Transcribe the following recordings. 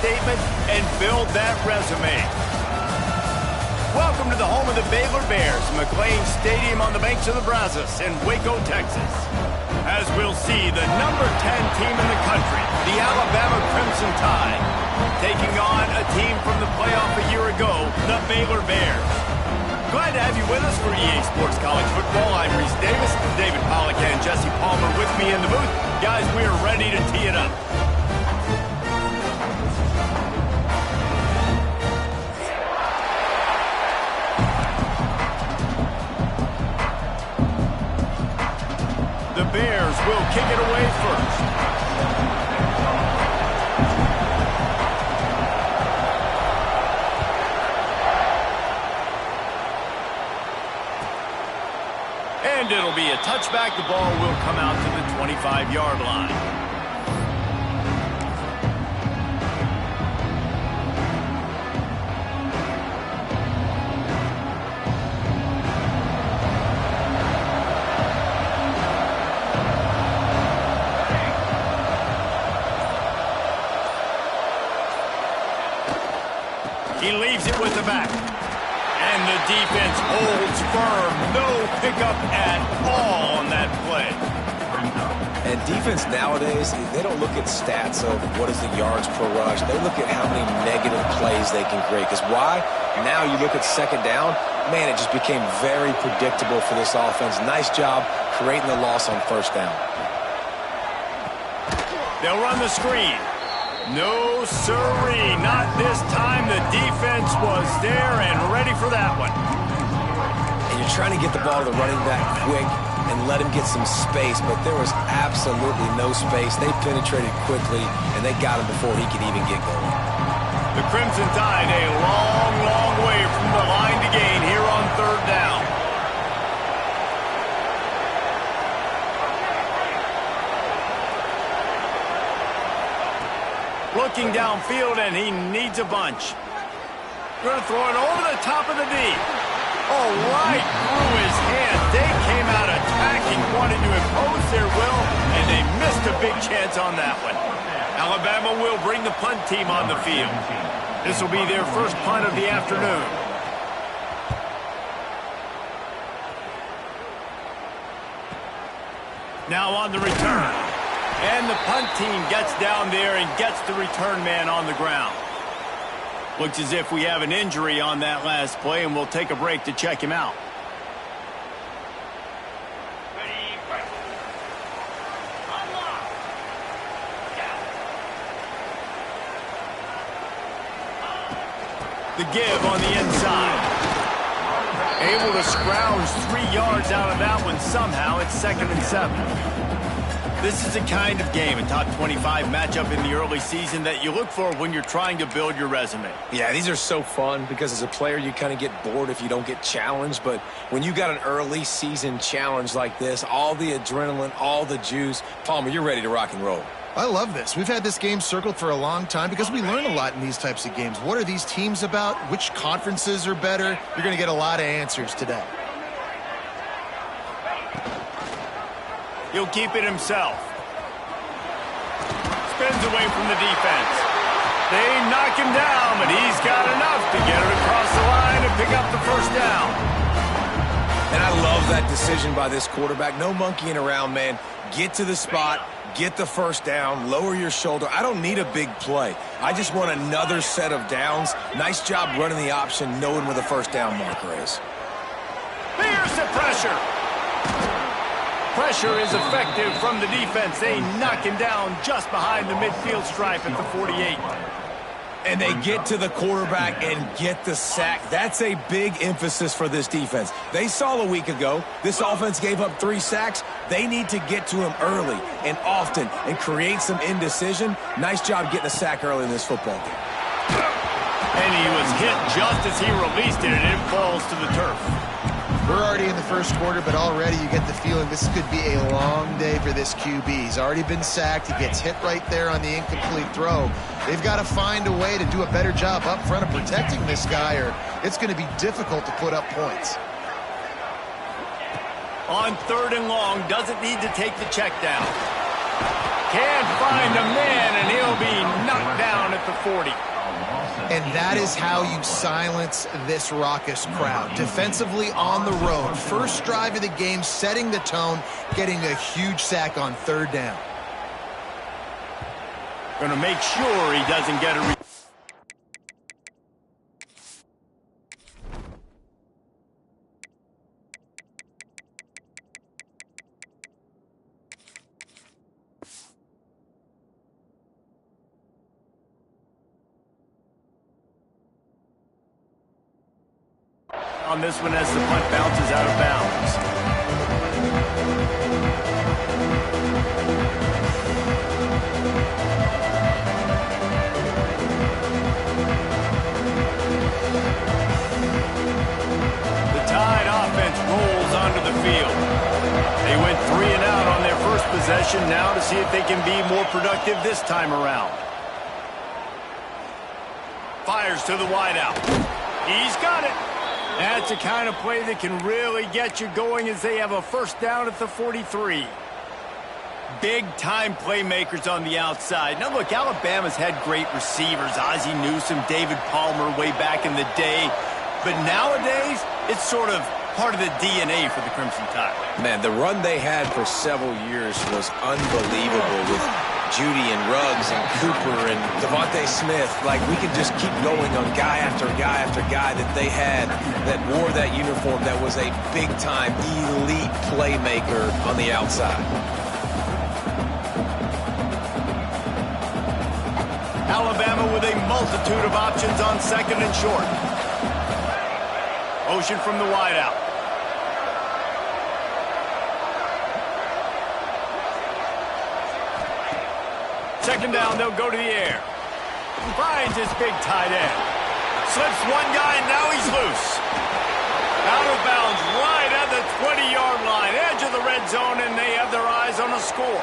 statement and build that resume. Welcome to the home of the Baylor Bears, McLean Stadium on the banks of the Brazos in Waco, Texas. As we'll see, the number 10 team in the country, the Alabama Crimson Tide, taking on a team from the playoff a year ago, the Baylor Bears. Glad to have you with us for EA Sports College Football. I'm Reese Davis, David Pollack and Jesse Palmer with me in the booth. Guys, we are ready to tee it up. The Bears will kick it away first. And it'll be a touchback. The ball will come out to the 25-yard line. He leaves it with the back. And the defense holds firm. No pickup at all on that play. And defense nowadays, they don't look at stats of what is the yards per rush. They look at how many negative plays they can create. Because why? Now you look at second down, man, it just became very predictable for this offense. Nice job creating the loss on first down. They'll run the screen. No, sirree, not this time. The defense was there and ready for that one. And you're trying to get the ball to the running back quick and let him get some space, but there was absolutely no space. They penetrated quickly, and they got him before he could even get going. The Crimson Tide a long, long way from the line to gain here on third down. Looking downfield, and he needs a bunch. Going to throw it over the top of the D. Oh, right through his hand. They came out attacking, wanted to impose their will, and they missed a big chance on that one. Alabama will bring the punt team on the field. This will be their first punt of the afternoon. Now on the return. And the punt team gets down there and gets the return man on the ground. Looks as if we have an injury on that last play, and we'll take a break to check him out. The give on the inside. Able to scrounge 3 yards out of that one somehow. It's 2nd and 7. This is the kind of game, a top 25 matchup in the early season, that you look for when you're trying to build your resume. Yeah, these are so fun because as a player, you kind of get bored if you don't get challenged. But when you got an early season challenge like this, all the adrenaline, all the juice, Palmer, you're ready to rock and roll. I love this. We've had this game circled for a long time because we learn a lot in these types of games. What are these teams about? Which conferences are better? You're going to get a lot of answers today. He'll keep it himself. Spins away from the defense. They knock him down, but he's got enough to get it across the line and pick up the first down. And I love that decision by this quarterback. No monkeying around, man. Get to the spot, get the first down, lower your shoulder. I don't need a big play. I just want another set of downs. Nice job running the option, knowing where the first down marker is. Here's the pressure. Pressure is effective from the defense. They knock him down just behind the midfield stripe at the 48. And they get to the quarterback and get the sack. That's a big emphasis for this defense. They saw a week ago, this offense gave up 3 sacks. They need to get to him early and often and create some indecision. Nice job getting a sack early in this football game. And he was hit just as he released it, and it falls to the turf. We're already in the first quarter, but already you get the feeling this could be a long day for this QB. He's already been sacked. He gets hit right there on the incomplete throw. They've got to find a way to do a better job up front of protecting this guy, or it's going to be difficult to put up points. On 3rd and long, doesn't need to take the check down. Can't find a man, and he'll be knocked down at the 40. And that is how you silence this raucous crowd. Defensively on the road. First drive of the game, setting the tone, getting a huge sack on third down. Going to make sure he doesn't get a... on this one as the punt bounces out of bounds. The Tide offense rolls onto the field. They went 3 and out on their first possession, now to see if they can be more productive this time around. Fires to the wideout. He's got it. That's the kind of play that can really get you going as they have a first down at the 43. Big-time playmakers on the outside. Now, look, Alabama's had great receivers. Ozzie Newsome, David Palmer way back in the day. But nowadays, it's sort of part of the DNA for the Crimson Tide. Man, the run they had for several years was unbelievable with Judy and Ruggs and Cooper and Devontae Smith. Like, we can just keep going on guy after guy after guy that they had that wore that uniform that was a big-time elite playmaker on the outside. Alabama with a multitude of options on second and short. Motion from the wideout. Second down, they'll go to the air. Finds his big tight end. Slips one guy, and now he's loose. Out of bounds, right at the 20-yard line. Edge of the red zone, and they have their eyes on a score.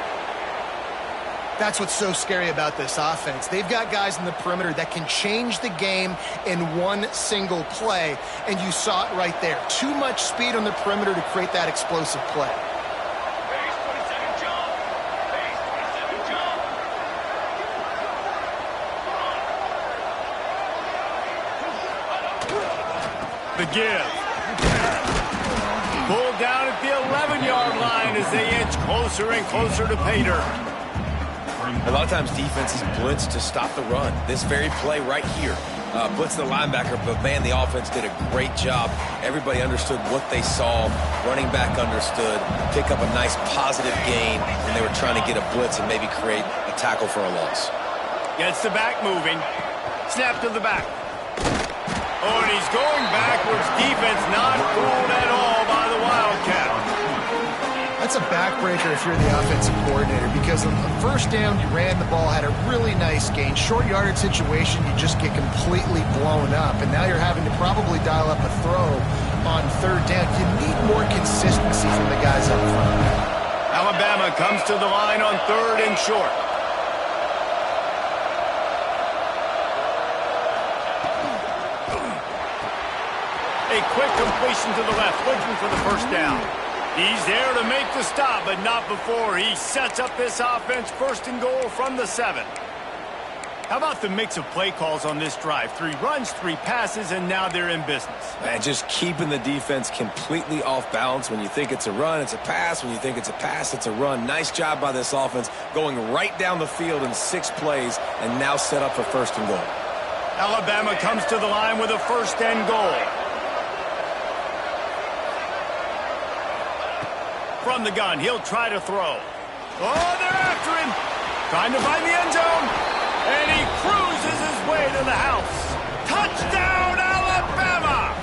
That's what's so scary about this offense. They've got guys in the perimeter that can change the game in one single play, and you saw it right there. Too much speed on the perimeter to create that explosive play. The give. Pulled down at the 11-yard line as they inch closer and closer to pay dirt. A lot of times defenses blitz to stop the run. This very play right here, blitz the linebacker, but man, the offense did a great job. Everybody understood what they saw. Running back understood. Pick up a nice positive gain when they were trying to get a blitz and maybe create a tackle for a loss. Gets the back moving. Snap to the back. Oh, and he's going backwards. Defense not fooled at all by the Wildcat. That's a backbreaker if you're the offensive coordinator, because on the first down, you ran the ball, had a really nice gain. Short yardage situation, you just get completely blown up, and now you're having to probably dial up a throw on third down. You need more consistency from the guys up front. Alabama comes to the line on third and short. A quick completion to the left, looking for the first down. He's there to make the stop, but not before he sets up this offense first and goal from the 7. How about the mix of play calls on this drive? 3 runs, 3 passes, and now they're in business. Man, just keeping the defense completely off balance. When you think it's a run, it's a pass. When you think it's a pass, it's a run. Nice job by this offense, going right down the field in 6 plays and now set up for first and goal. Alabama comes to the line with a first and goal. From the gun, he'll try to throw. Oh, they're after him. Trying to find the end zone. And he cruises his way to the house. Touchdown, Alabama!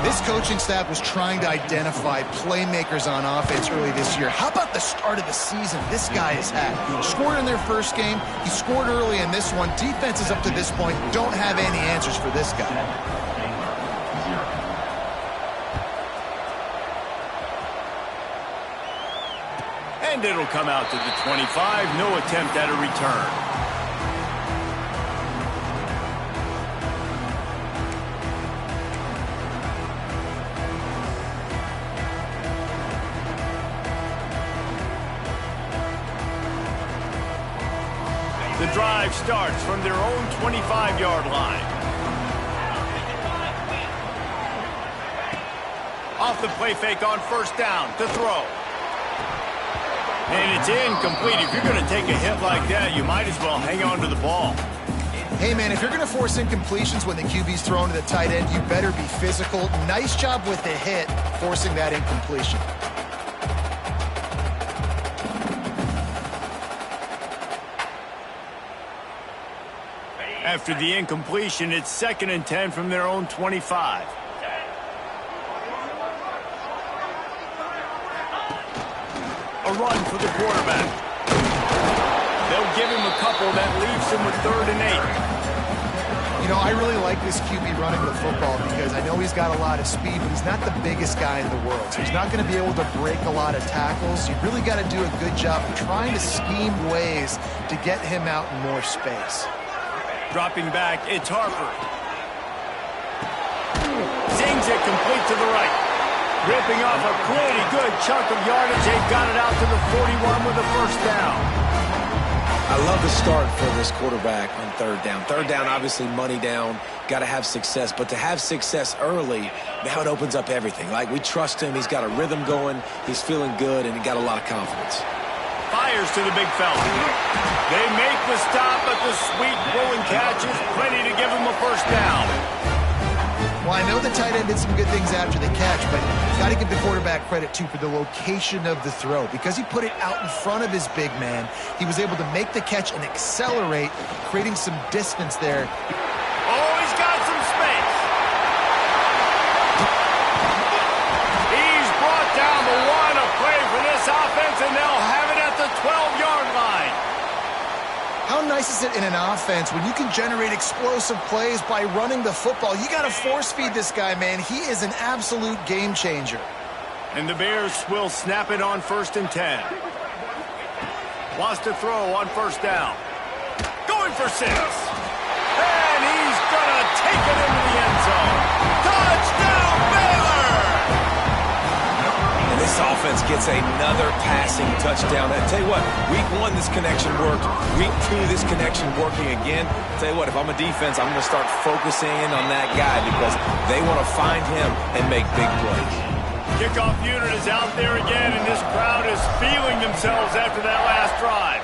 This coaching staff was trying to identify playmakers on offense early this year. How about the start of the season this guy has had? Scored in their first game. He scored early in this one. Defenses up to this point don't have any answers for this guy. And it'll come out to the 25. No attempt at a return. drive starts from their own 25-yard line. Off the play fake on first down to throw. And it's incomplete. If you're going to take a hit like that, you might as well hang on to the ball. Hey, man, if you're going to force incompletions when the QB's thrown to the tight end, you better be physical. Nice job with the hit, forcing that incompletion. After the incompletion, it's 2nd and 10 from their own 25. A run for the quarterback. They'll give him a couple that leaves him with 3rd and 8. You know, I really like this QB running the football because I know he's got a lot of speed, but he's not the biggest guy in the world. So he's not going to be able to break a lot of tackles. You really got to do a good job of trying to scheme ways to get him out in more space. Dropping back, it's Harper. Zings it complete to the right. Ripping off a pretty good chunk of yardage. They got it out to the 41 with a first down. I love the start for this quarterback on 3rd down. 3rd down, obviously money down. Got to have success. But to have success early, now it opens up everything. Like, we trust him. He's got a rhythm going. He's feeling good, and he got a lot of confidence. Fires to the big fella. They make the stop, but the sweet rolling catch is plenty to give him a first down. Well, I know the tight end did some good things after the catch, but got to give the quarterback credit, too, for the location of the throw. Because he put it out in front of his big man, he was able to make the catch and accelerate, creating some distance there. Oh, he's got some space. He's brought down the one, a play for this offense, and they'll have it at the 12-yard line. How nice is it in an offense when you can generate explosive plays by running the football? You got to force feed this guy, man. He is an absolute game changer. And the Bears will snap it on 1st and 10. Wants to throw on first down. Going for 6. And he's going to take it into the end zone. Touchdown, Baylor! And this offense gets another passing touchdown. I tell you what, week 1, this connection worked. Week 2, this connection working again. I tell you what, if I'm a defense, I'm going to start focusing in on that guy because they want to find him and make big plays. Kickoff unit is out there again, and this crowd is feeling themselves after that last drive.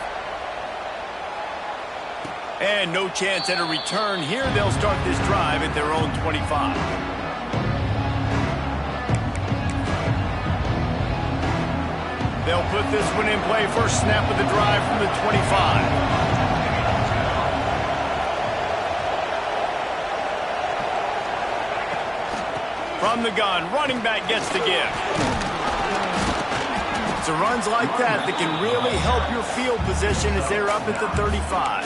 And no chance at a return here. They'll start this drive at their own 25. They'll put this one in play. First snap of the drive from the 25. From the gun, running back gets the give. It's runs like that that can really help your field position as they're up at the 35.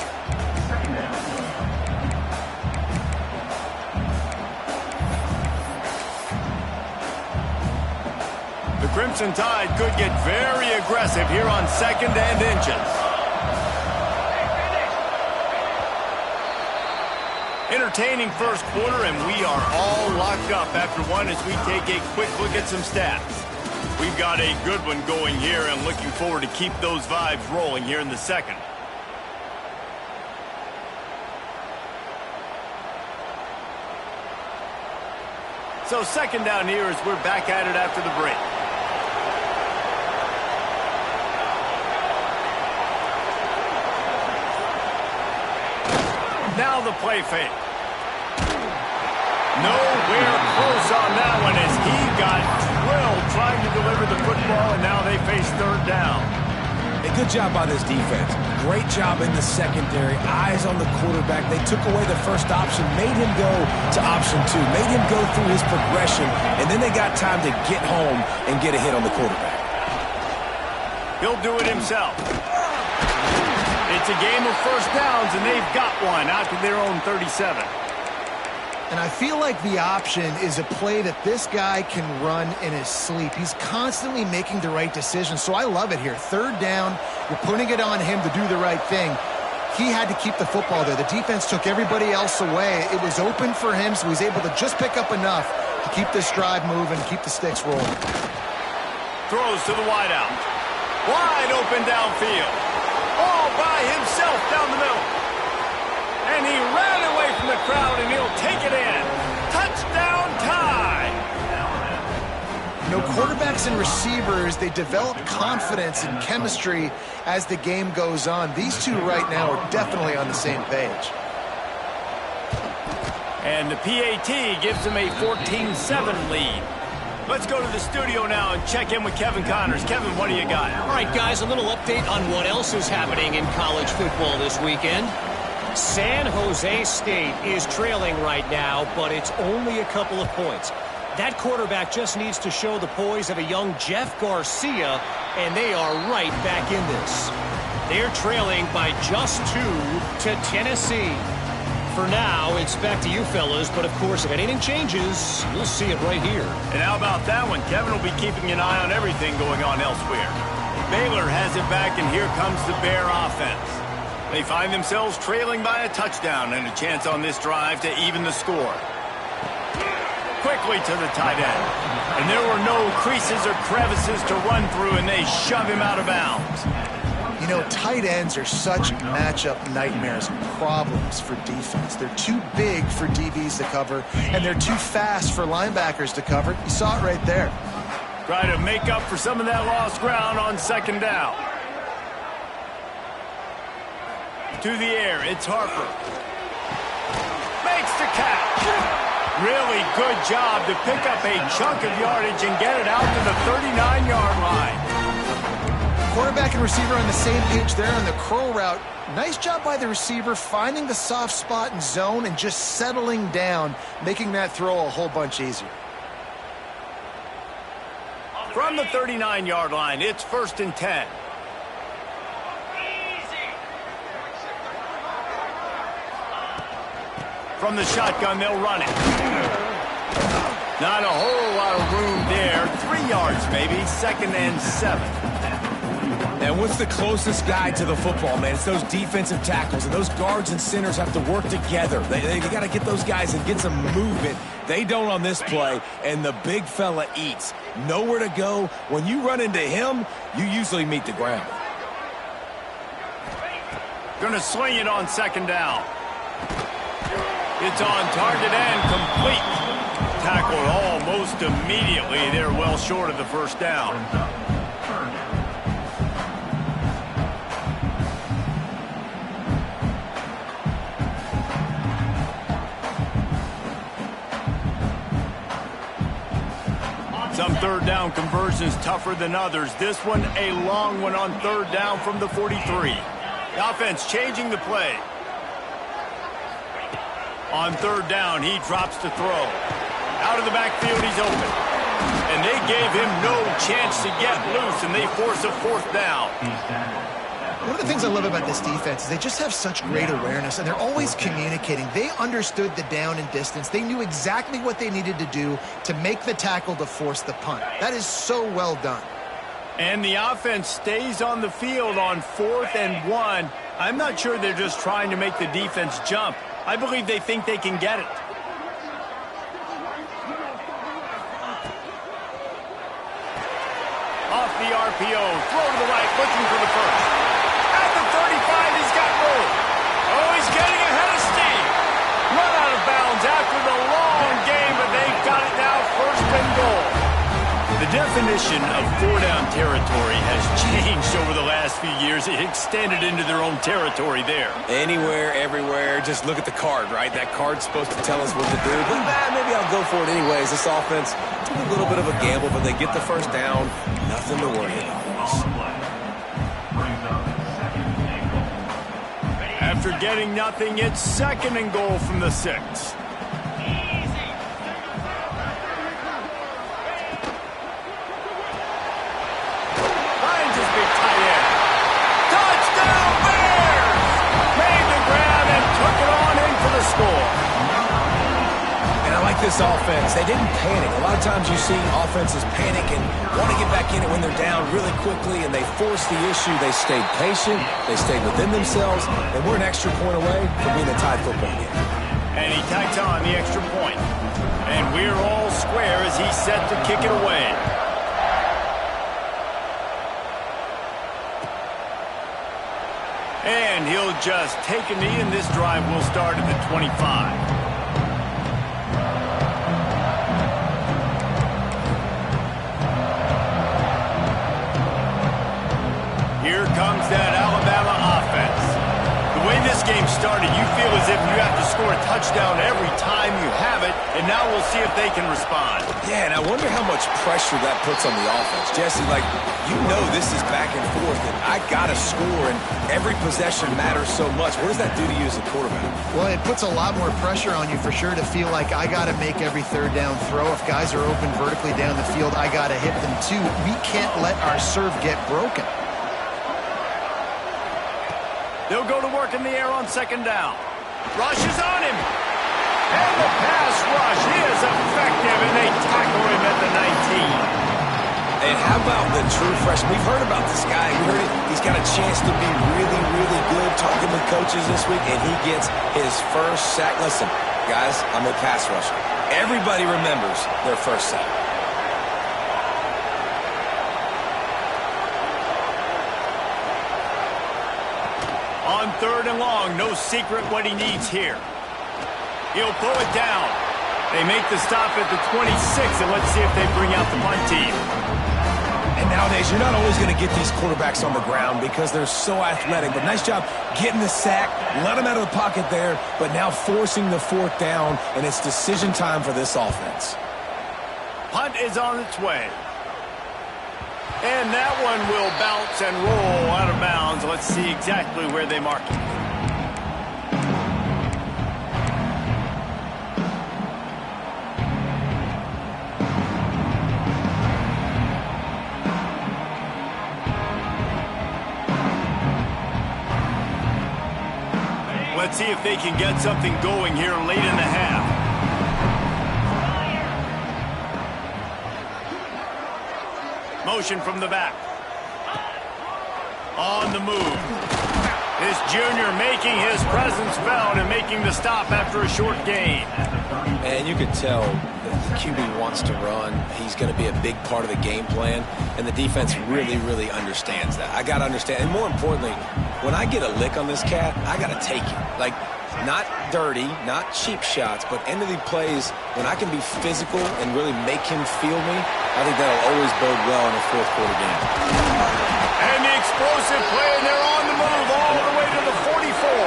The Crimson Tide could get very aggressive here on 2nd and inches. Entertaining first quarter, and we are all locked up after one as we take a quick look at some stats. We've got a good one going here, and looking forward to keep those vibes rolling here in the second. So 2nd down here as we're back at it after the break. Now the play fake. Nowhere close on that one as he got drilled trying to deliver the football, and now they face 3rd down. A good job by this defense. Great job in the secondary. Eyes on the quarterback. They took away the first option, made him go to option 2, made him go through his progression, and then they got time to get home and get a hit on the quarterback. He'll do it himself. It's a game of first downs, and they've got one out to their own 37. And I feel like the option is a play that this guy can run in his sleep. He's constantly making the right decision, so I love it here. 3rd down, you're putting it on him to do the right thing. He had to keep the football there. The defense took everybody else away. It was open for him, so he's able to just pick up enough to keep this drive moving, keep the sticks rolling. Throws to the wideout. Wide open downfield. All by himself down the middle. And he ran away from the crowd, and he'll take it in. Touchdown tie! You know, quarterbacks and receivers, they develop confidence and chemistry as the game goes on. These two right now are definitely on the same page. And the PAT gives him a 14-7 lead. Let's go to the studio now and check in with Kevin Connors. Kevin, what do you got? All right, guys, a little update on what else is happening in college football this weekend. San Jose State is trailing right now, but it's only a couple of points. That quarterback just needs to show the poise of a young Jeff Garcia, and they are right back in this. They're trailing by just 2 to Tennessee. For now, it's back to you fellas, but of course, if anything changes, you'll see it right here. And how about that one? Kevin will be keeping an eye on everything going on elsewhere. Baylor has it back, and here comes the Bear offense. They find themselves trailing by a touchdown and a chance on this drive to even the score. Quickly to the tight end. And there were no creases or crevices to run through, and they shove him out of bounds. You know, tight ends are such matchup nightmares and problems for defense. They're too big for DBs to cover, and they're too fast for linebackers to cover. You saw it right there. Try to make up for some of that lost ground on second down. To the air, it's Harper. Makes the catch. Really good job to pick up a chunk of yardage and get it out to the 39-yard line. Quarterback and receiver on the same page there on the curl route. Nice job by the receiver finding the soft spot in zone and just settling down, making that throw a whole bunch easier. From the 39-yard line, it's 1st and 10. From the shotgun, they'll run it. Not a whole lot of room there. 3 yards maybe, 2nd and 7. And what's the closest guy to the football, man? It's those defensive tackles, and those guards and centers have to work together. They got to get those guys and get some movement. They don't on this play, and the big fella eats. Nowhere to go. When you run into him, you usually meet the ground. Going to swing it on 2nd down. It's on target and complete. Tackled almost immediately. They're well short of the 1st down. Some 3rd down conversions tougher than others. This one a long one on 3rd down from the 43. The offense changing the play. On 3rd down, he drops to throw. Out of the backfield, he's open. And they gave him no chance to get loose, and they force a 4th down. One of the things I love about this defense is they just have such great awareness, and they're always communicating. They understood the down and distance. They knew exactly what they needed to do to make the tackle to force the punt. That is so well done. And the offense stays on the field on 4th and 1. I'm not sure they're just trying to make the defense jump. I believe they think they can get it. Off the RPO, throw to the right, looking for the 1st. At the 35, he's got room. Oh, he's getting ahead of steam. Run out of bounds after the long game, but they've got it now, 1st and goal. The definition of 4-down territory has changed over the last few years. It extended into their own territory there. Anywhere, everywhere, just look at the card, right? That card's supposed to tell us what to do. But maybe I'll go for it anyways. This offense took a little bit of a gamble, but they get the 1st down. Nothing to worry about. After getting nothing, it's 2nd and goal from the 6. This offense, they didn't panic. A lot of times you see offenses panic and want to get back in it when they're down really quickly, and they force the issue. They stayed patient, they stayed within themselves, and we're an extra point away from being a tied football game. And he tacks on the extra point. And we're all square as he's set to kick it away. And he'll just take a knee, and this drive will start at the 25. Here comes that Alabama offense. The way this game started, you feel as if you have to score a touchdown every time you have it, and now we'll see if they can respond. Yeah, and I wonder how much pressure that puts on the offense. Jesse, like, you know this is back and forth, and I got to score, and every possession matters so much. What does that do to you as a quarterback? Well, it puts a lot more pressure on you for sure to feel like I got to make every third down throw. If guys are open vertically down the field, I got to hit them too. We can't let our serve get broken. They'll go to work in the air on second down. Rush is on him. And the pass rush is effective, and they tackle him at the 19. And how about the true freshman? We've heard about this guy. We heard it. He's got a chance to be really, really good talking with coaches this week, and he gets his first sack. Listen, guys, I'm a pass rusher. Everybody remembers their first sack. On third and long, no secret what he needs here. He'll pull it down. They make the stop at the 26, and let's see if they bring out the punt team. And nowadays, you're not always going to get these quarterbacks on the ground because they're so athletic. But nice job getting the sack, let them out of the pocket there, but now forcing the fourth down, and it's decision time for this offense. Punt is on its way. And that one will bounce and roll out of bounds. Let's see exactly where they mark it. Let's see if they can get something going here late in the half. Motion from the back. On the move. This junior making his presence felt and making the stop after a short gain. And you can tell that the QB wants to run. He's going to be a big part of the game plan, and the defense really, really understands that. I got to understand, and more importantly, when I get a lick on this cat, I got to take it. Like, not dirty, not cheap shots, but end of the plays, when I can be physical and really make him feel me, I think that'll always bode well in a fourth quarter game. And the explosive play, and they're on the move all the way to the 44.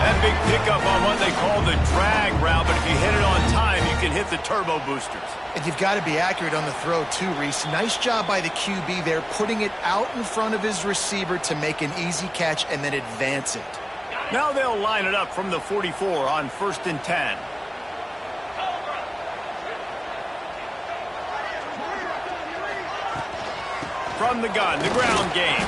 That big pickup on what they call the drag route, but if you hit it on time, you can hit the turbo boosters. And you've got to be accurate on the throw too, Reese. Nice job by the QB there, putting it out in front of his receiver to make an easy catch and then advance it. Now they'll line it up from the 44 on 1st and 10. From the gun, the ground game.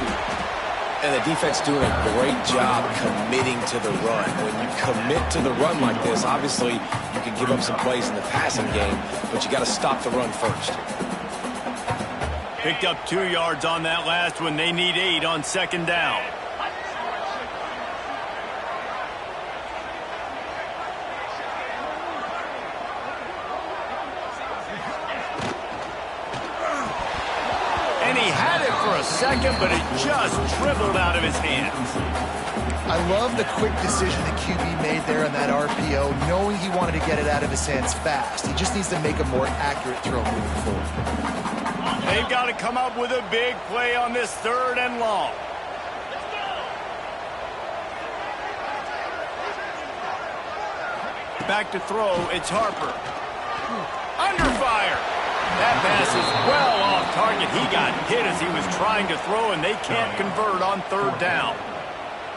And the defense doing a great job committing to the run. When you commit to the run like this, obviously you can give up some plays in the passing game, but you got to stop the run first. Picked up 2 yards on that last one. They need 8 on second down. And he had it for a second, but it just dribbled out of his hands. I love the quick decision the QB made there on that RPO, knowing he wanted to get it out of his hands fast. He just needs to make a more accurate throw moving forward. They've got to come up with a big play on this 3rd and long. Back to throw, it's Harper. Under fire. That pass is well off target. He got hit as he was trying to throw, and they can't convert on 3rd down.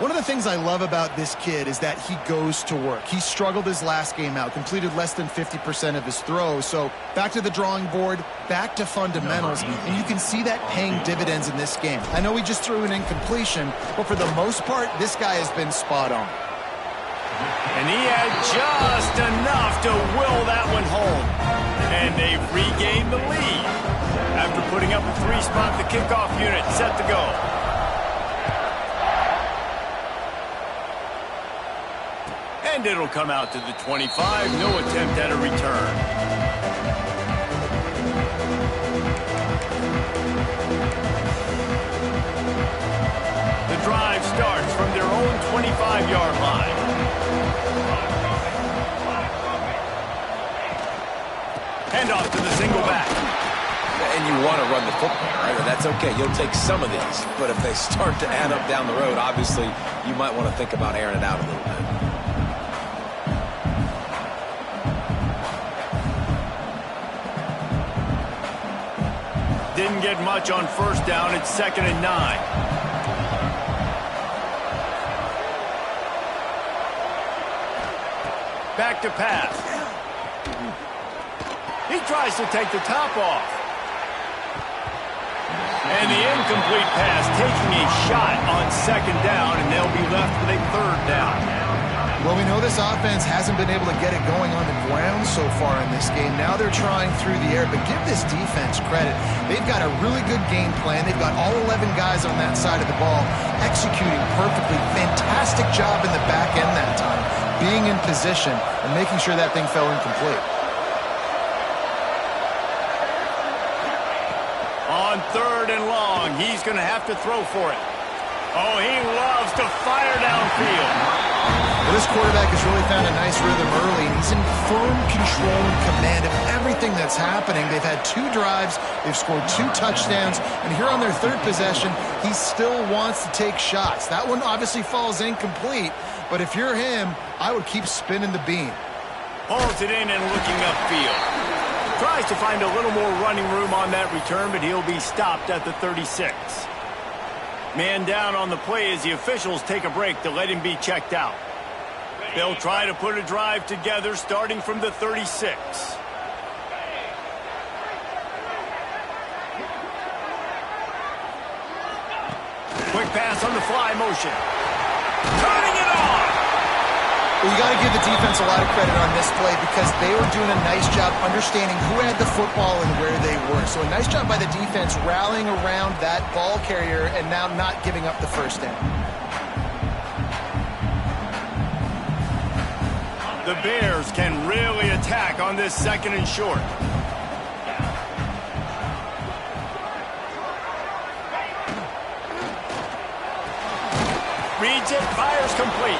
One of the things I love about this kid is that he goes to work. He struggled his last game out, completed less than 50% of his throws. So back to the drawing board, back to fundamentals, and you can see that paying dividends in this game. I know he just threw an incompletion, but for the most part, this guy has been spot on. And he had just enough to will that one home. And they've regained the lead after putting up a 3-spot. The kickoff unit set to go. And it'll come out to the 25. No attempt at a return. The drive starts from their own 25-yard line. Handoff to the single back. And you want to run the football, right? And that's okay. You'll take some of these. But if they start to add up down the road, obviously, you might want to think about airing it out a little bit. Didn't get much on first down. It's 2nd and 9. Back to pass. He tries to take the top off. And the incomplete pass taking a shot on 2nd down, and they'll be left with a 3rd down. Well, we know this offense hasn't been able to get it going on the ground so far in this game. Now they're trying through the air, but give this defense credit. They've got a really good game plan. They've got all 11 guys on that side of the ball executing perfectly. Fantastic job in the back end that time, being in position and making sure that thing fell incomplete. On 3rd and long, he's going to have to throw for it. Oh, he loves to fire downfield. Well, this quarterback has really found a nice rhythm early, and he's in firm control and command of everything that's happening. They've had 2 drives, they've scored 2 touchdowns, and here on their 3rd possession, he still wants to take shots. That one obviously falls incomplete, but if you're him, I would keep spinning the beam. Pulls it in and looking upfield. Tries to find a little more running room on that return, but he'll be stopped at the 36. Man down on the play as the officials take a break to let him be checked out. They'll try to put a drive together starting from the 36. Quick pass on the fly motion. Turning it on! Well, you got to give the defense a lot of credit on this play because they were doing a nice job understanding who had the football and where they were. So a nice job by the defense rallying around that ball carrier and now not giving up the first down. The Bears can really attack on this 2nd and short. Reads it, fires complete.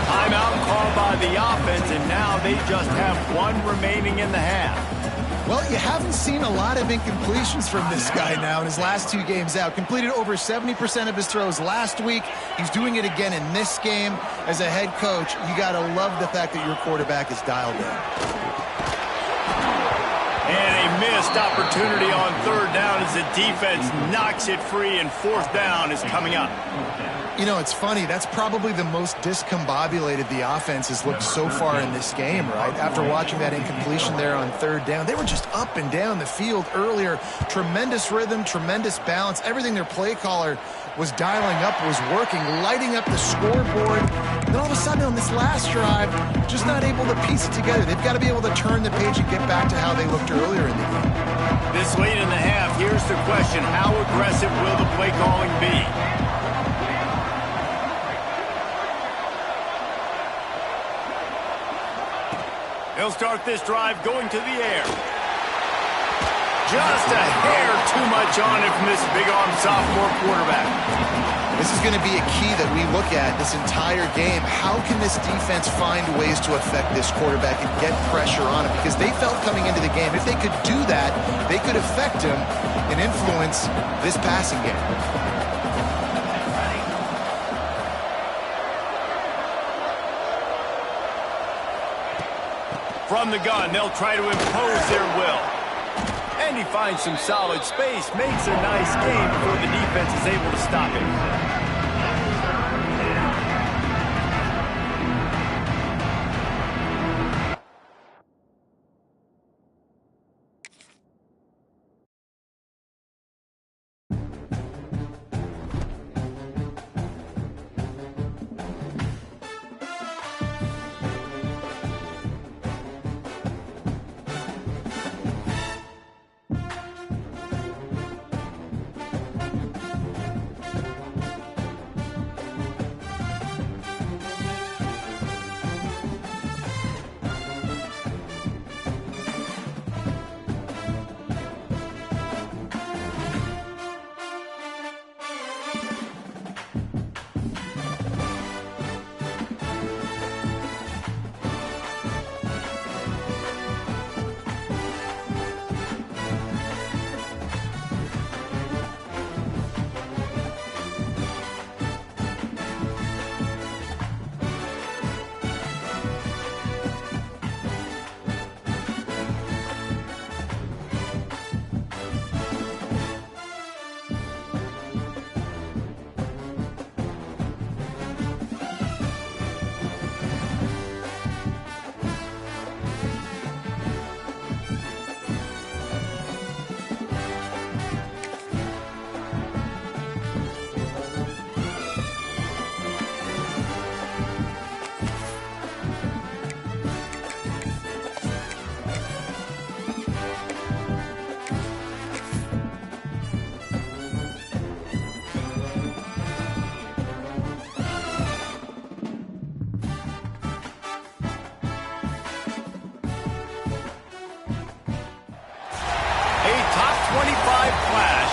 Timeout called by the offense, and now they just have 1 remaining in the half. Well, you haven't seen a lot of incompletions from this guy now in his last 2 games out. Completed over 70% of his throws last week. He's doing it again in this game. As a head coach, you got to love the fact that your quarterback is dialed in. And a missed opportunity on 3rd down as the defense knocks it free, and 4th down is coming up. You know, it's funny. That's probably the most discombobulated the offense has looked so far in this game, right? After watching that incompletion there on 3rd down, they were just up and down the field earlier. Tremendous rhythm, tremendous balance. Everything their play caller was dialing up was working, lighting up the scoreboard. And then all of a sudden on this last drive, just not able to piece it together. They've got to be able to turn the page and get back to how they looked earlier in the game. This late in the half, here's the question. How aggressive will the play calling be? He'll start this drive going to the air. Just a hair too much on it from this big-arm sophomore quarterback. This is going to be a key that we look at this entire game. How can this defense find ways to affect this quarterback and get pressure on him? Because they felt coming into the game, if they could do that, they could affect him and influence this passing game. From the gun, they'll try to impose their will. And he finds some solid space, makes a nice game before the defense is able to stop him.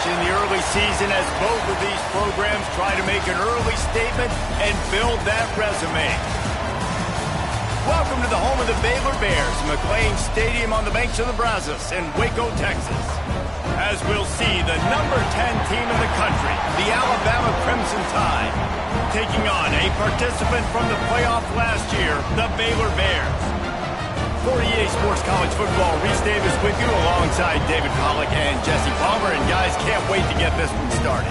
in the early season as both of these programs try to make an early statement and build that resume. Welcome to the home of the Baylor Bears, McLean Stadium on the banks of the Brazos in Waco, Texas. As we'll see the number 10 team in the country, the Alabama Crimson Tide, taking on a participant from the playoff last year, the Baylor Bears. For EA Sports College Football, Reese Davis with you alongside David Pollack and Jesse Palmer. And guys, can't wait to get this one started.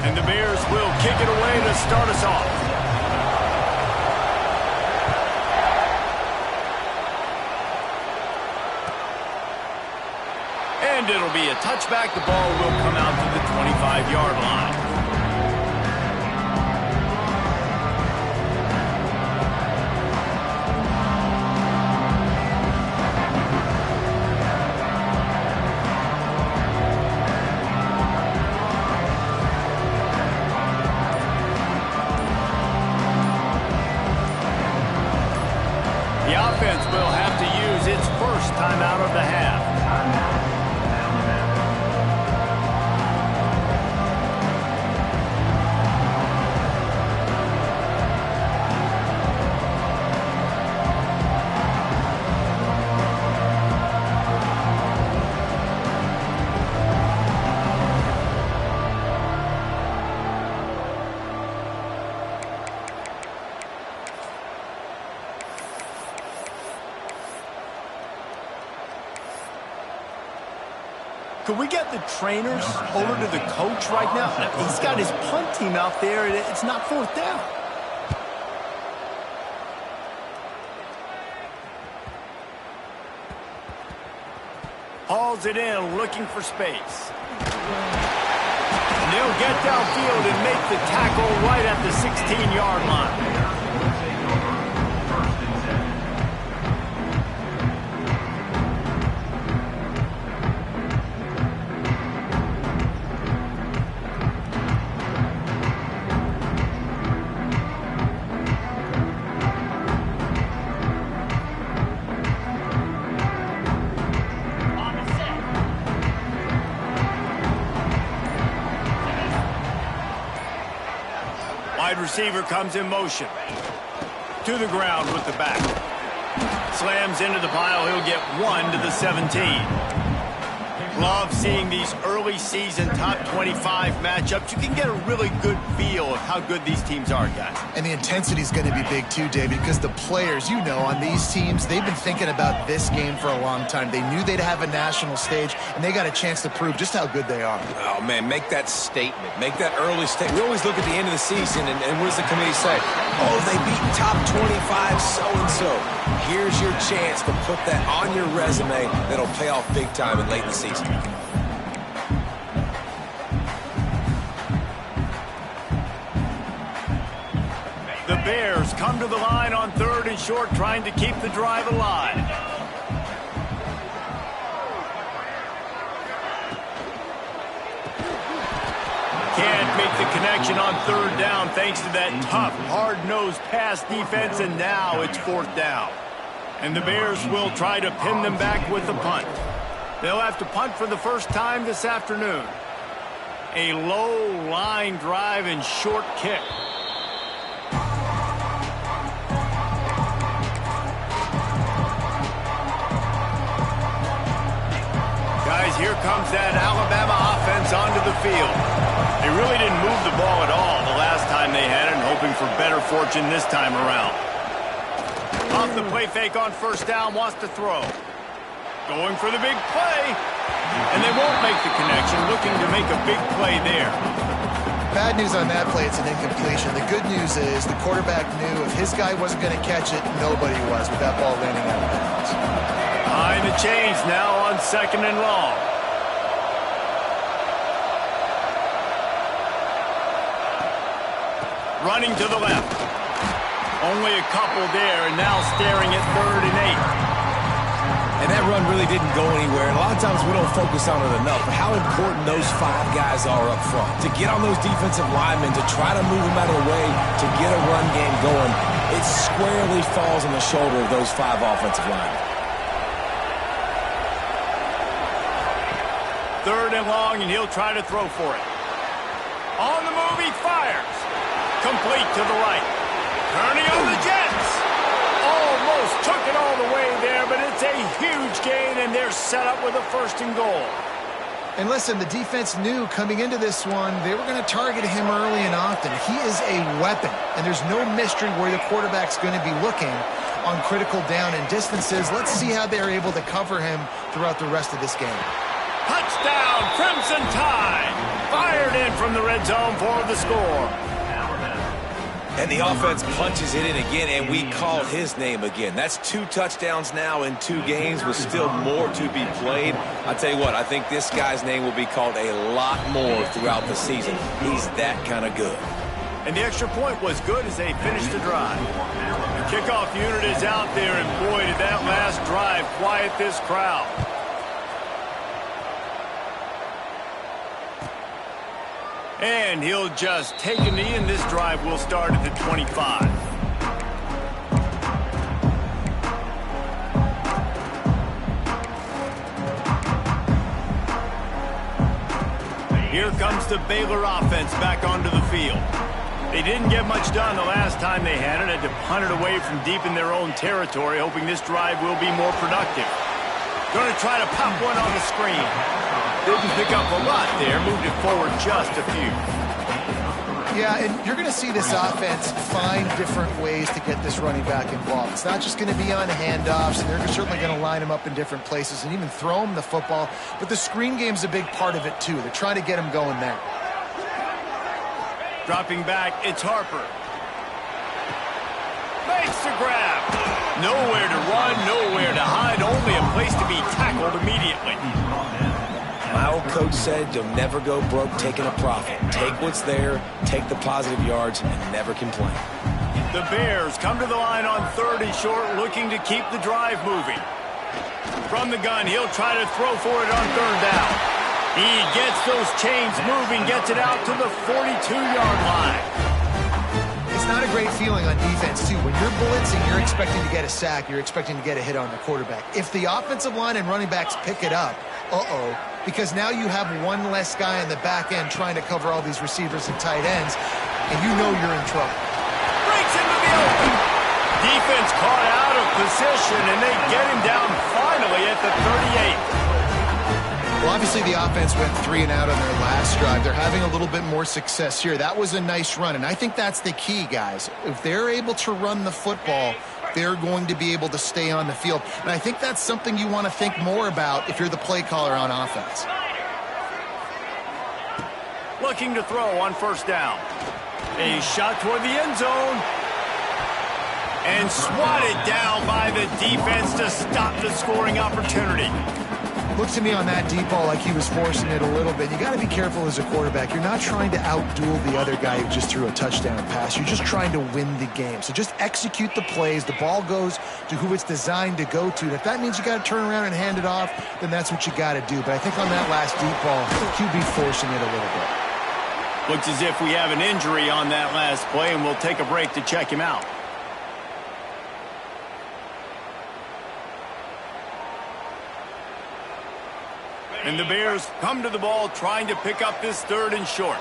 And the Bears will kick it away to start us off. And it'll be a touchback. The ball will come out to the 25-yard line. The offense will have to use its first timeout of the half. Could we get the trainers over to the coach right now? He's got his punt team out there, and it's not fourth down. Hauls it in, looking for space. And they'll get downfield and make the tackle right at the 16-yard line. Wide receiver comes in motion. To the ground with the back. Slams into the pile. He'll get one to the 17. Love seeing these early season top 25 matchups. You can get a really good feel of how good these teams are, guys. And the intensity is going to be big too, David, because the players, you know, on these teams, they've been thinking about this game for a long time. They knew they'd have a national stage, and they got a chance to prove just how good they are. Oh, man, make that statement. Make that early statement. We always look at the end of the season, and what does the committee say? Oh, they beat top 25 so-and-so. Here's your chance to put that on your resume that'll pay off big time in late in the season. The Bears come to the line on 3rd and short, trying to keep the drive alive. Can't make the connection on 3rd down thanks to that tough, hard-nosed pass defense, and now it's 4th down. And the Bears will try to pin them back with the punt. They'll have to punt for the first time this afternoon. A low line drive and short kick. Guys, here comes that Alabama offense onto the field. They really didn't move the ball at all the last time they had it, and hoping for better fortune this time around. Off the play fake on 1st down, wants to throw. Going for the big play. And they won't make the connection, looking to make a big play there. Bad news on that play, it's an incompletion. The good news is the quarterback knew if his guy wasn't going to catch it, nobody was with that ball landing out of bounds. Behind the chains now on 2nd and long. Running to the left. Only a couple there, and now staring at 3rd and 8. And that run really didn't go anywhere. And a lot of times we don't focus on it enough, but how important those 5 guys are up front. To get on those defensive linemen, to try to move them out of the way, to get a run game going, it squarely falls on the shoulder of those 5 offensive linemen. 3rd and long, and he'll try to throw for it. On the move, he fires. Complete to the right. Turning on the Jets. Almost took it all the way there, but it's a huge gain, and they're set up with a 1st and goal. And listen, the defense knew coming into this one, they were going to target him early and often. He is a weapon, and there's no mystery where the quarterback's going to be looking on critical down and distances. Let's see how they're able to cover him throughout the rest of this game. Touchdown, Crimson Tide! Fired in from the red zone for the score. And the offense punches it in again, and we call his name again. That's 2 touchdowns now in 2 games with still more to be played. I tell you what, I think this guy's name will be called a lot more throughout the season. He's that kind of good. And the extra point was good as they finished the drive. The kickoff unit is out there, and boy, did that last drive quiet this crowd. And he'll just take a knee, and this drive will start at the 25. Here comes the Baylor offense back onto the field. They didn't get much done the last time they had it. Had to punt it away from deep in their own territory, hoping this drive will be more productive. Going to try to pop one on the screen. Didn't pick up a lot there, moved it forward just a few. Yeah, and you're going to see this offense find different ways to get this running back involved. It's not just going to be on handoffs, and they're certainly going to line him up in different places and even throw him the football. But the screen game's a big part of it, too. They're trying to get him going there. Dropping back, it's Harper. Makes the grab. Nowhere to run, nowhere to hide, only a place to be tackled immediately. My old coach said you'll never go broke taking a profit. Take what's there, take the positive yards, and never complain. The Bears come to the line on 3rd and short, looking to keep the drive moving. From the gun, he'll try to throw for it on 3rd down. He gets those chains moving, gets it out to the 42-yard line. It's not a great feeling on defense, too. When you're blitzing, you're expecting to get a sack. You're expecting to get a hit on the quarterback. If the offensive line and running backs pick it up, because now you have one less guy in the back end trying to cover all these receivers and tight ends, and you know you're in trouble. Breaks into the open. Defense caught out of position, and they get him down finally at the 38. Well, obviously the offense went 3 and out on their last drive. They're having a little bit more success here. That was a nice run, and I think that's the key, guys. If they're able to run the football, they're going to be able to stay on the field. And I think that's something you want to think more about if you're the play caller on offense. Looking to throw on 1st down. A shot toward the end zone. And swatted down by the defense to stop the scoring opportunity. Looks to me on that deep ball like he was forcing it a little bit. You got to be careful as a quarterback. You're not trying to outduel the other guy who just threw a touchdown pass. You're just trying to win the game. So just execute the plays. The ball goes to who it's designed to go to. And if that means you got to turn around and hand it off, then that's what you got to do. But I think on that last deep ball, QB forcing it a little bit. Looks as if we have an injury on that last play, and we'll take a break to check him out. And the Bears come to the ball trying to pick up this 3rd and short.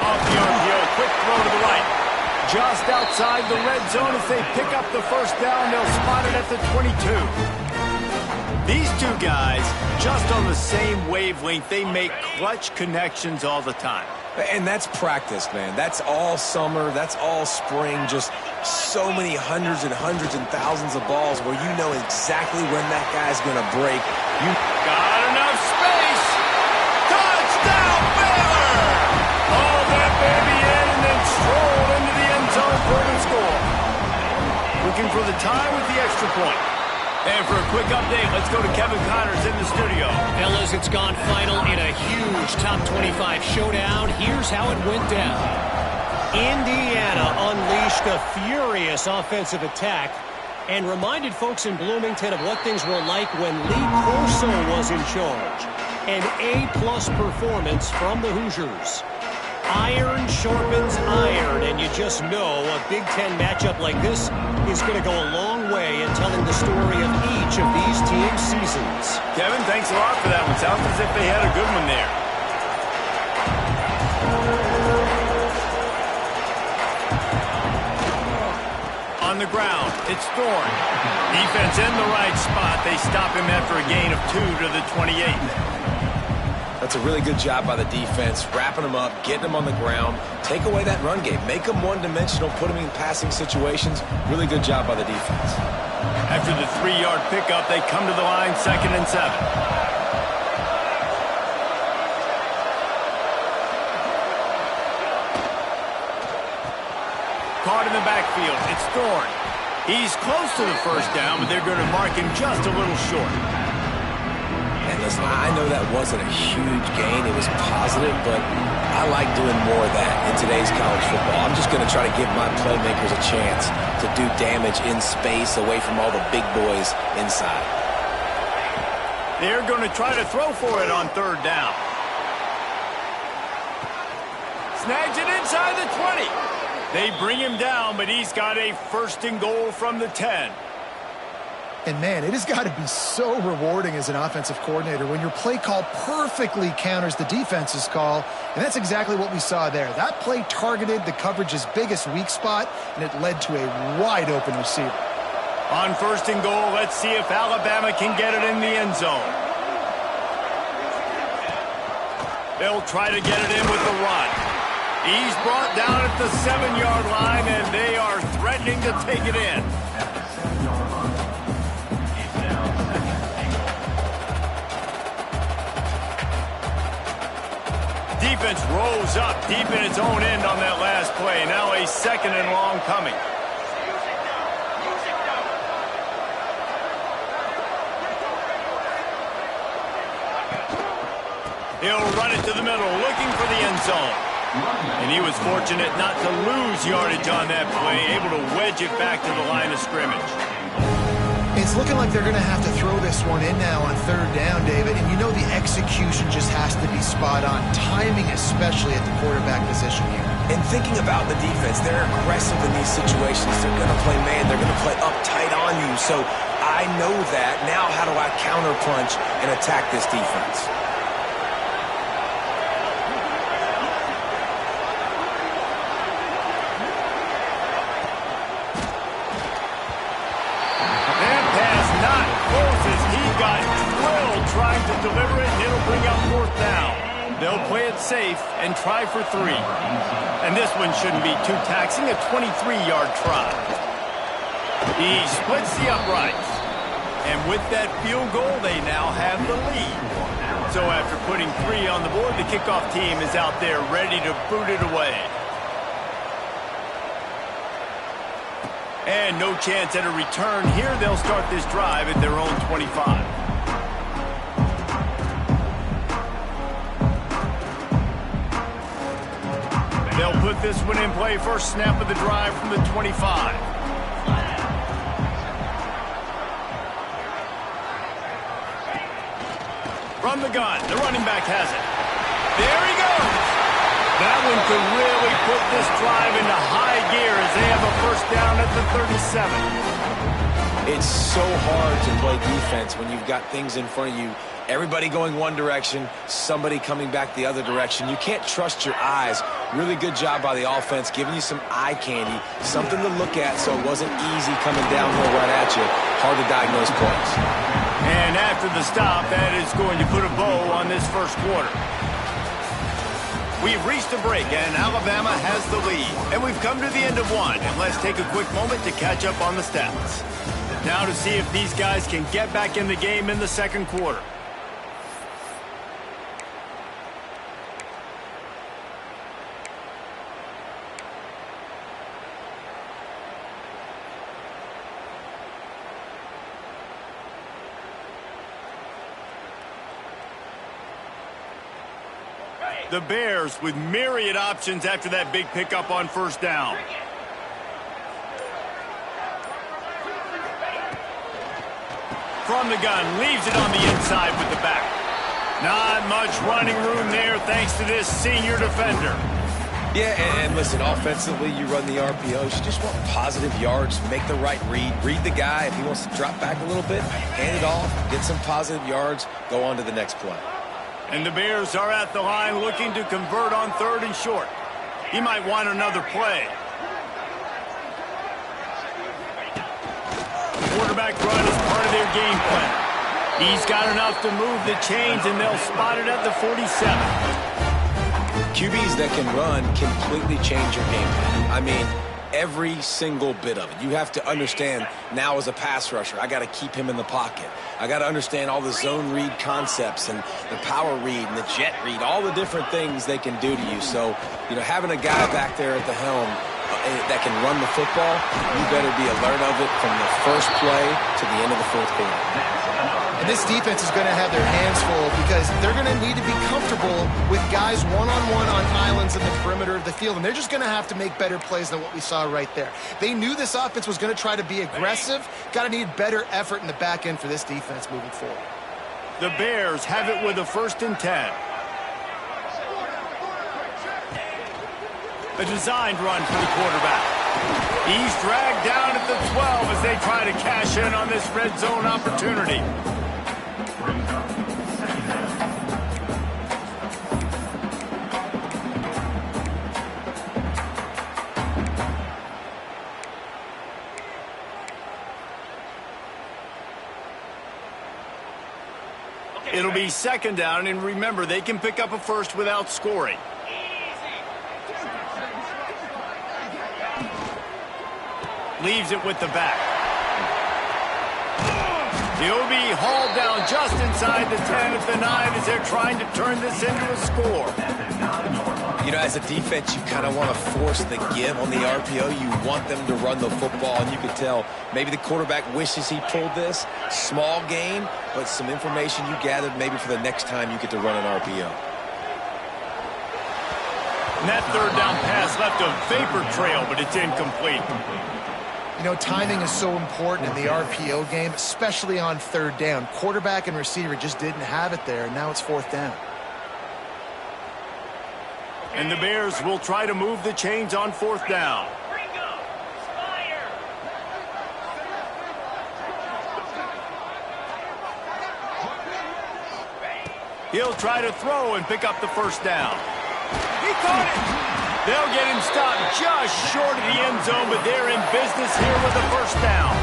Off the RPO, quick throw to the right. Just outside the red zone as they pick up the 1st down. They'll spot it at the 22. These two guys, just on the same wavelength, they make clutch connections all the time. And that's practice, man. That's all summer. That's all spring. Just so many hundreds and thousands of balls where you know exactly when that guy's going to break. You got enough space. Touchdown, Baylor! Haul that baby in and then stroll into the end zone for the score. Looking for the tie with the extra point. And for a quick update, let's go to Kevin Connors in the studio. Fellas, it's gone final in a huge top 25 showdown. Here's how it went down. Indiana unleashed a furious offensive attack and reminded folks in Bloomington of what things were like when Lee Corso was in charge. An A-plus performance from the Hoosiers. Iron sharpens iron, and you just know a Big Ten matchup like this is going to go a long way in telling the story of each of these teams' seasons. Kevin, thanks a lot for that one. Sounds as if they had a good one there. On the ground, it's Thorne. Defense in the right spot. They stop him after a gain of 2 to the 28. That's a really good job by the defense, wrapping them up, getting them on the ground, take away that run game, make them one-dimensional, put them in passing situations. Really good job by the defense. After the 3-yard pickup, they come to the line, 2nd and 7. Caught in the backfield, it's Thorne. He's close to the first down, but they're going to mark him just a little short. And listen, I know that wasn't a huge gain. It was positive, but I like doing more of that in today's college football. I'm just going to try to give my playmakers a chance to do damage in space away from all the big boys inside. They're going to try to throw for it on 3rd down. Snags it inside the 20. They bring him down, but he's got a 1st and goal from the 10. And, man, it has got to be so rewarding as an offensive coordinator when your play call perfectly counters the defense's call, and that's exactly what we saw there. That play targeted the coverage's biggest weak spot, and it led to a wide-open receiver. On 1st and goal, let's see if Alabama can get it in the end zone. They'll try to get it in with the run. He's brought down at the 7-yard line, and they are threatening to take it in. Defense rolls up deep in its own end on that last play. Now a 2nd and long coming. He'll run it to the middle, looking for the end zone. And he was fortunate not to lose yardage on that play, able to wedge it back to the line of scrimmage. It's looking like they're going to have to throw this one in now on 3rd down, David. And you know the execution just has to be spot on. Timing especially at the quarterback position here. And thinking about the defense, they're aggressive in these situations. They're going to play man. They're going to play up tight on you. So I know that. Now how do I counterpunch and attack this defense? Trying to deliver it, and it'll bring up 4th down. They'll play it safe and try for 3. And this one shouldn't be too taxing, a 23-yard try. He splits the uprights. And with that field goal, they now have the lead. So after putting 3 on the board, the kickoff team is out there ready to boot it away. And no chance at a return here. They'll start this drive at their own 25. They'll put this one in play. First snap of the drive from the 25. From the gun, the running back has it. There he goes. That one could really put this drive into high gear as they have a 1st down at the 37. It's so hard to play defense when you've got things in front of you. Everybody going one direction, somebody coming back the other direction. You can't trust your eyes. Really good job by the offense, giving you some eye candy, something to look at so it wasn't easy coming downhill right at you. Hard to diagnose plays. And after the stop, that is going to put a bow on this 1st quarter. We've reached a break, and Alabama has the lead. And we've come to the end of one, and let's take a quick moment to catch up on the stats. Now to see if these guys can get back in the game in the 2nd quarter. The Bears with myriad options after that big pickup on first down. From the gun, leaves it on the inside with the back. Not much running room there thanks to this senior defender. Yeah, and listen, offensively, you run the RPOs. You just want positive yards, make the right read. Read the guy. If he wants to drop back a little bit, hand it off, get some positive yards, go on to the next play. And the Bears are at the line looking to convert on 3rd and short. He might want another play. Quarterback run is part of their game plan. He's got enough to move the chains, and they'll spot it at the 47. QBs that can run completely change your game plan. I mean, every single bit of it. You have to understand now as a pass rusher, I got to keep him in the pocket. I got to understand all the zone read concepts and the power read and the jet read, all the different things they can do to you. So, having a guy back there at the helm that can run the football, you better be alert of it from the first play to the end of the 4th quarter. And this defense is going to have their hands full because they're going to need to be comfortable with guys one-on-one on islands in the perimeter of the field. And they're just going to have to make better plays than what we saw right there. They knew this offense was going to try to be aggressive. Got to need better effort in the back end for this defense moving forward. The Bears have it with a 1st and 10. A designed run for the quarterback. He's dragged down at the 12 as they try to cash in on this red zone opportunity. It'll be 2nd down, and remember, they can pick up a first without scoring. Leaves it with the back. He'll be hauled down just inside the 10 at the 9 as they're trying to turn this into a score. As a defense, you kind of want to force the give on the RPO. You want them to run the football, and you can tell maybe the quarterback wishes he pulled this. Small gain, but some information you gathered maybe for the next time you get to run an RPO. And that 3rd down pass left a vapor trail, but it's incomplete. Timing is so important in the RPO game, especially on 3rd down. Quarterback and receiver just didn't have it there, and now it's 4th down. And the Bears will try to move the chains on 4th down. He'll try to throw and pick up the 1st down. He caught it! They'll get him stopped just short of the end zone, but they're in business here with the 1st down.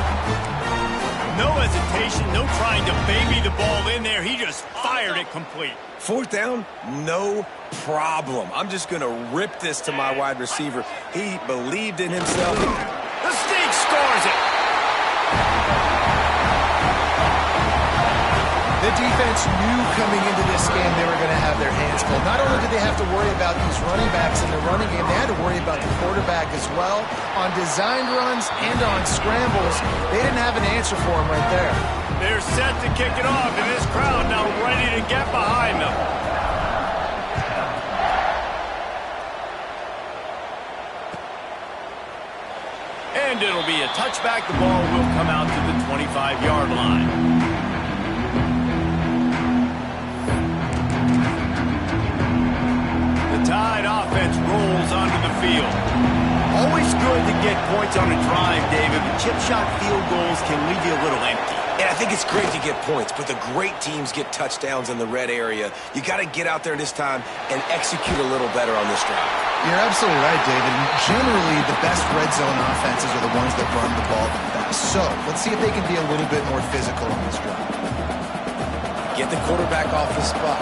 No hesitation, no trying to baby the ball in there. He just fired it complete. 4th down, no problem. I'm just going to rip this to my wide receiver. He believed in himself. The Sneak scores it. The defense knew coming into this game they were going to have their hands full. Not only did they have to worry about these running backs in the running game, they had to worry about the quarterback as well. On designed runs and on scrambles, they didn't have an answer for him right there. They're set to kick it off, and this crowd now ready to get behind them. And it'll be a touchback. The ball will come out to the 25-yard line. Tide offense rolls onto the field. Always good to get points on a drive, David, but chip shot field goals can leave you a little empty. And I think it's great to get points, but the great teams get touchdowns in the red area. You got to get out there this time and execute a little better on this drive. You're absolutely right, David. Generally, the best red zone offenses are the ones that run the ball the best. So let's see if they can be a little bit more physical on this drive. Get the quarterback off his spot.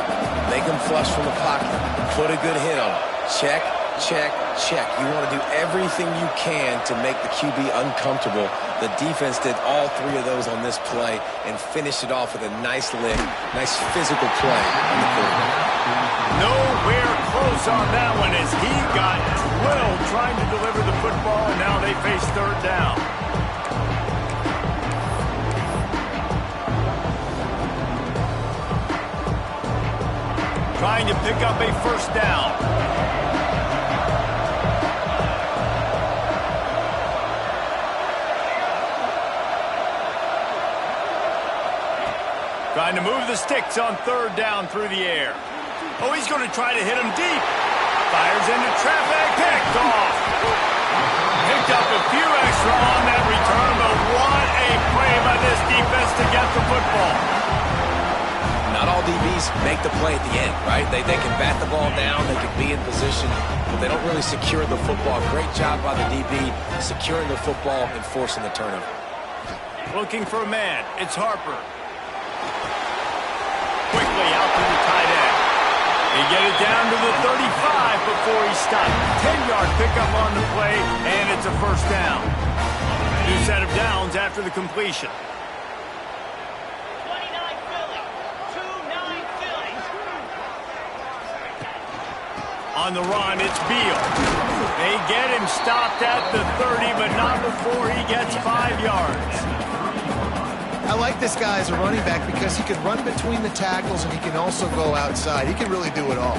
Make him flush from the pocket. Put a good hit on him. Check, check, check. You want to do everything you can to make the QB uncomfortable. The defense did all 3 of those on this play and finished it off with a nice lick, nice physical play on the quarterback. Nowhere close on that one as he got drilled trying to deliver the football, and now they face 3rd down. trying to pick up a first down. Trying to move the sticks on third down through the air. Oh, he's going to try to hit him deep. Fires into traffic. Picked off. Picked up a few extra on that return, but what a play by this defense to get the football. Not all DBs make the play at the end, right? They can bat the ball down, they can be in position, but they don't really secure the football. Great job by the DB securing the football and forcing the turnover. Looking for a man. It's Harper. Quickly out to the tight end. They get it down to the 35 before he stopped. 10-yard pickup on the play, and it's a first down. New set of downs after the completion. 29 Philly. 2-9 Philly. On the run, it's Beal. They get him stopped at the 30, but not before he gets 5 yards. I like this guy as a running back because he can run between the tackles and he can also go outside. He can really do it all.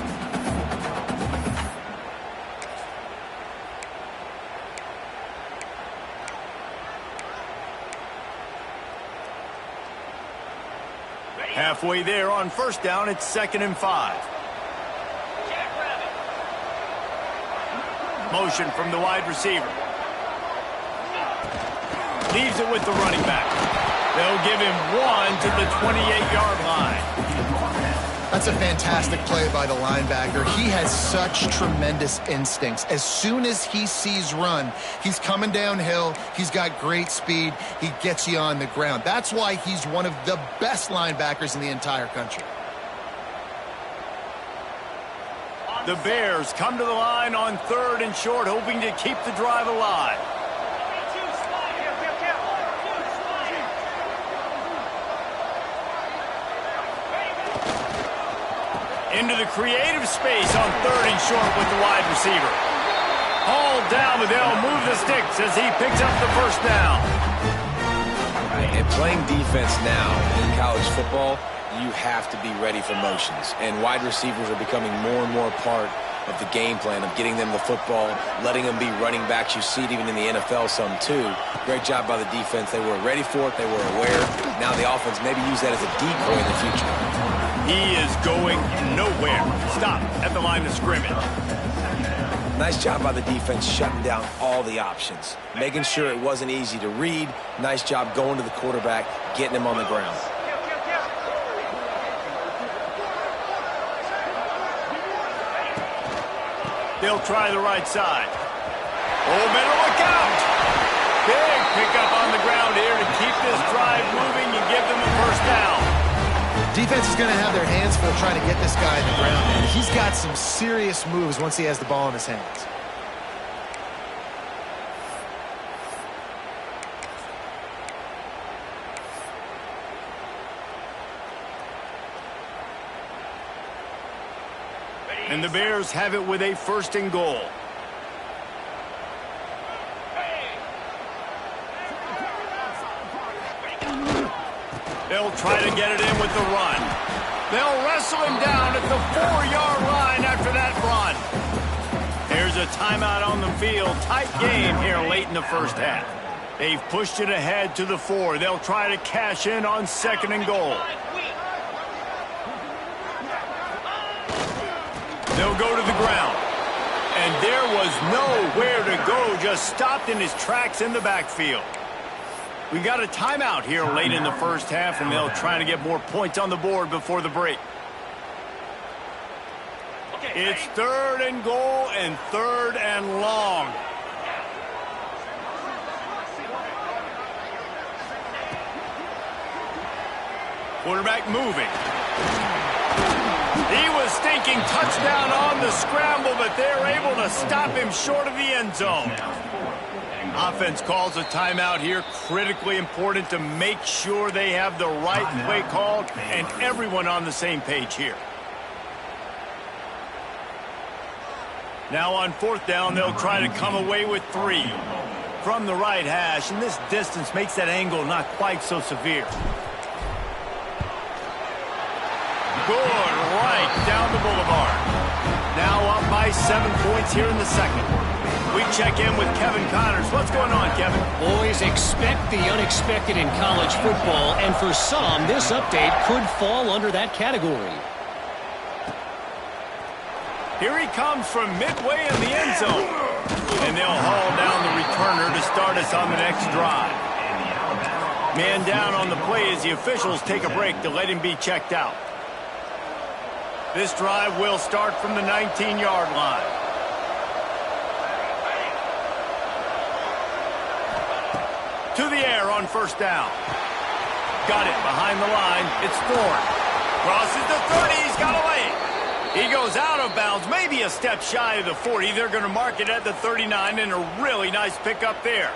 Halfway there on first down, it's 2nd and 5. Motion from the wide receiver. Leaves it with the running back. They'll give him 1 to the 28-yard line. That's a fantastic play by the linebacker. He has such tremendous instincts. As soon as he sees run, he's coming downhill. He's got great speed. He gets you on the ground. That's why he's one of the best linebackers in the entire country. The Bears come to the line on 3rd and short, hoping to keep the drive alive. Into the creative space on 3rd and short with the wide receiver. Hauled down, but they'll move the sticks as he picks up the first down. And playing defense now in college football, you have to be ready for motions. And wide receivers are becoming more and more a part of the game plan of getting them the football, letting them be running backs. You see it even in the NFL some too. Great job by the defense. They were ready for it. They were aware. Now the offense maybe use that as a decoy in the future. He is going nowhere. Stop at the line of scrimmage. Nice job by the defense shutting down all the options, making sure it wasn't easy to read. Nice job going to the quarterback, getting him on the ground. They'll try the right side. Oh, better look out. Big pickup on the ground here to keep this drive moving and give them a first down. Defense is going to have their hands full trying to get this guy in the ground, man. He's got some serious moves once he has the ball in his hands. And the Bears have it with a 1st and goal. They'll try to get it in with the run. They'll wrestle him down at the 4-yard line after that run. Here's a timeout on the field. Tight game here late in the first half. They've pushed it ahead to the 4. They'll try to cash in on 2nd and goal. They'll go to the ground. And there was nowhere to go, just stopped in his tracks in the backfield. We got a timeout here late in the first half, and they'll try to get more points on the board before the break. It's 3rd and goal and 3rd and long. Quarterback moving. He was thinking touchdown on the scramble, but they're able to stop him short of the end zone. Offense calls a timeout here. Critically important to make sure they have the right play called and everyone on the same page here. Now on 4th down, they'll try to come away with 3 from the right hash, and this distance makes that angle not quite so severe. good right down the boulevard. Now up by 7 points here in the second. We check in with Kevin Connors. What's going on, Kevin? Boys, expect the unexpected in college football, and for some, this update could fall under that category. Here he comes from midway in the end zone. And they'll haul down the returner to start us on the next drive. Man down on the play as the officials take a break to let him be checked out. This drive will start from the 19-yard line. To the air on first down. Got it behind the line. It's Thorne. Crosses the 30. He's got a lane. He goes out of bounds, maybe a step shy of the 40. They're going to mark it at the 39, and a really nice pickup there.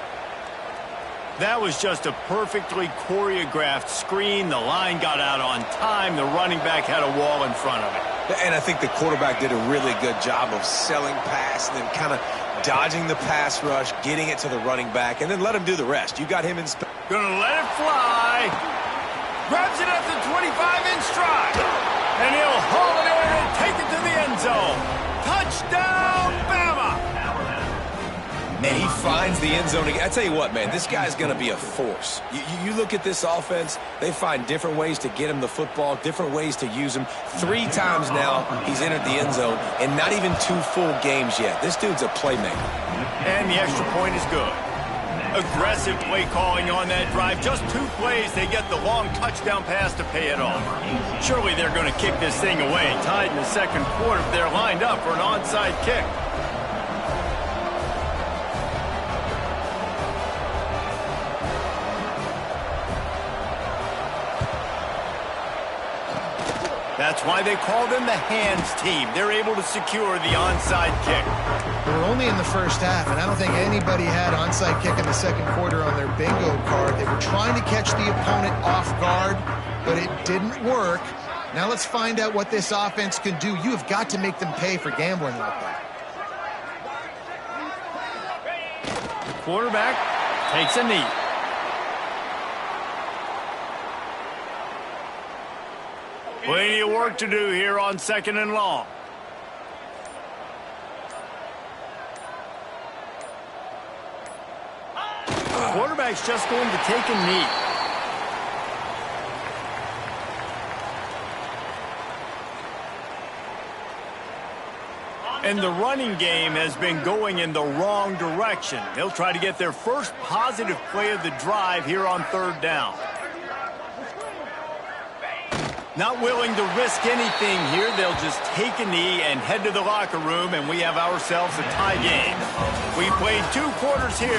That was just a perfectly choreographed screen. The line got out on time. The running back had a wall in front of it. And I think the quarterback did a really good job of selling pass and then kind of dodging the pass rush, getting it to the running back, and then let him do the rest. You got him in space. Gonna let it fly. Grabs it at the 25 in stride. And he'll haul it in and take it to the end zone. Touchdown, Bama! And he finds the end zone again. I tell you what, man, this guy's going to be a force. You look at this offense, they find different ways to get him the football, different ways to use him. 3 times now he's entered the end zone, and not even 2 full games yet. This dude's a playmaker. And the extra point is good. Aggressive play calling on that drive. Just 2 plays, they get the long touchdown pass to pay it off. Surely they're going to kick this thing away. Tied in the second quarter, they're lined up for an onside kick. That's why they call them the hands team. They're able to secure the onside kick. They were only in the first half, and I don't think anybody had onside kick in the second quarter on their bingo card. They were trying to catch the opponent off guard, but it didn't work. Now let's find out what this offense can do. You have got to make them pay for gambling like that. The quarterback takes a knee. Plenty of work to do here on 2nd and long. The quarterback's just going to take a knee. And the running game has been going in the wrong direction. They'll try to get their first positive play of the drive here on 3rd down. Not willing to risk anything here. They'll just take a knee and head to the locker room, and we have ourselves a tie game. We played 2 quarters here.